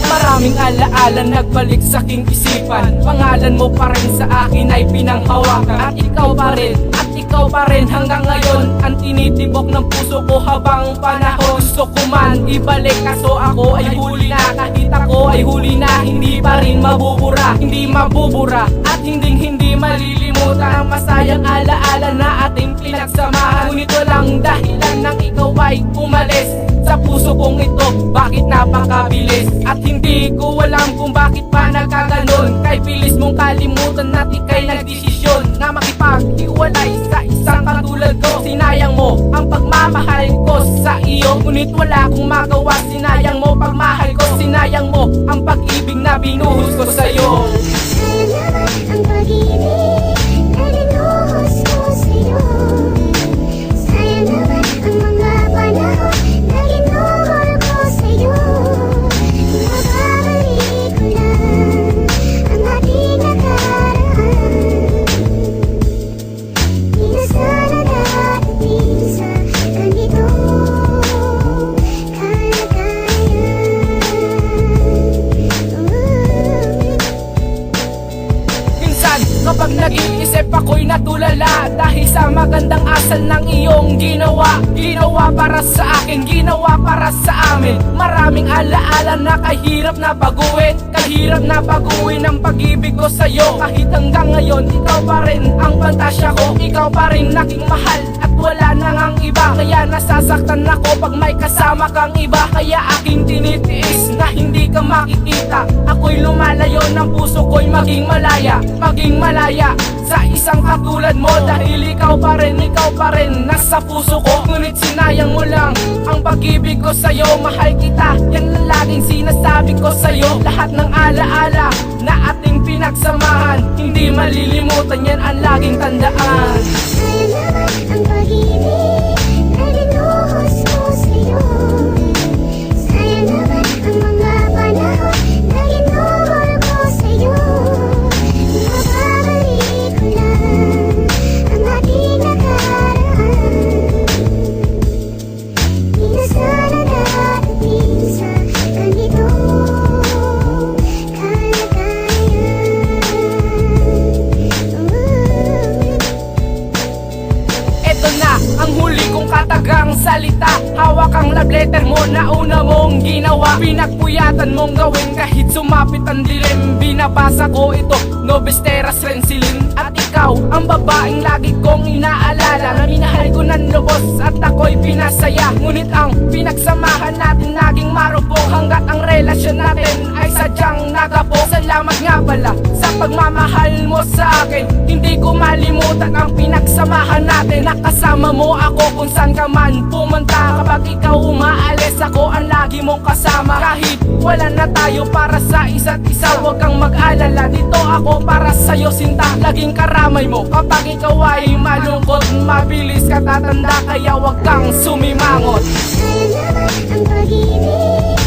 Maraming alaala nagbalik sa aking isipan. Pangalan mo pa rin sa akin ay pinanghawakan. At ikaw pa rin hanggang ngayon ang tinitibok ng puso ko habang panahon. Gusto ko man ibalik kaso ako ay huli na. Kahit ako ay huli na, hindi pa rin mabubura. Hindi mabubura at hindi malilimutan ang masayang alaala na ating pinagsamahan. Ngunit walang dahilan nang ikaw ay umalis sa puso kong ito, bakit napakabilis? At hindi ko alam kung bakit pa nagkaganon. Kay bilis mong kalimutan at ika'y nagdesisyon na makipaghiwalay sa isang katulad ko. Sinayang mo ang pagmamahal ko sa iyo, ngunit wala akong magawa. Sinayang mo pagmahal ko, sinayang mo ang pag-ibig na binuhos ko sa'yo. Ang pag-ibig na binuhos ko sa'yo. Sayang naman ang mga panahon na ginuhol ko sa'yo. Mababalik ko lang ang ating nakaraan. Di na sana darating sa ganito Kapag nag-iisip ako'y natulala dahil sa magandang asal ng iyong ginawa. Ginawa para sa akin, ginawa para sa amin. Maraming alaala na kahirap na baguhin. Kahirap na baguhin ang pag-ibig ko sa'yo. Kahit hanggang ngayon, ikaw pa rin ang pantasya ko. Ikaw pa rin aking mahal at wala nang ang iba. Kaya nasasaktan ako pag may kasama kang iba. Kaya aking tinitiis na hindi ka makikita. Ako'y lumalayo ng puso ko'y maging malaya sa isang katulad mo. Dahil ikaw pa rin nasa puso ko. Ngunit sinayang mo lang ang pag-ibig ko sa'yo. Mahal kita, yan ang laging sinasabi ko sa'yo. Lahat ng alaala na ating pinagsamahan, hindi malilimutan, yan ang laging tandaan. Sayang naman ang pag-ibig na binuhos ko sa'yo. Sayang naman ang mga panahon na ginuhol ko sa'yo. Mababalik ko lang ang ating nakaraan. Di na sana darating sa ganito Eto na ang huli kong katagang salita. Hawak ang love letter mo na una mong ginawa. Pinagpuyatan mong gawin kahit sumapit ang dilim. Binabasa ko ito, Novesterras Rensilin. At ikaw ang babaeng lagi kong inaalala, na minahal ko ng lubos at ako'y pinasaya. Ngunit ang pinagsamahan natin naging marupok, hanggat ang relasyon natin ay sadyang nagapok. Salamat nga pala sa pagmamahal mo sa akin. Hindi ko malimutan ang pinagsamahan natin. Nakasama mo ako kung saan ka man pumunta. Kapag ikaw umaalis, ako ang lagi mong kasama. Kahit wala na tayo para sa isa't isa, huwag kang mag-alala, dito ako para sa'yo sinta. Laging karamay mo kapag ikaw ay malungkot. Mabilis ka tatanda kaya huwag kang sumimangot. Sayang naman ang pag-ibig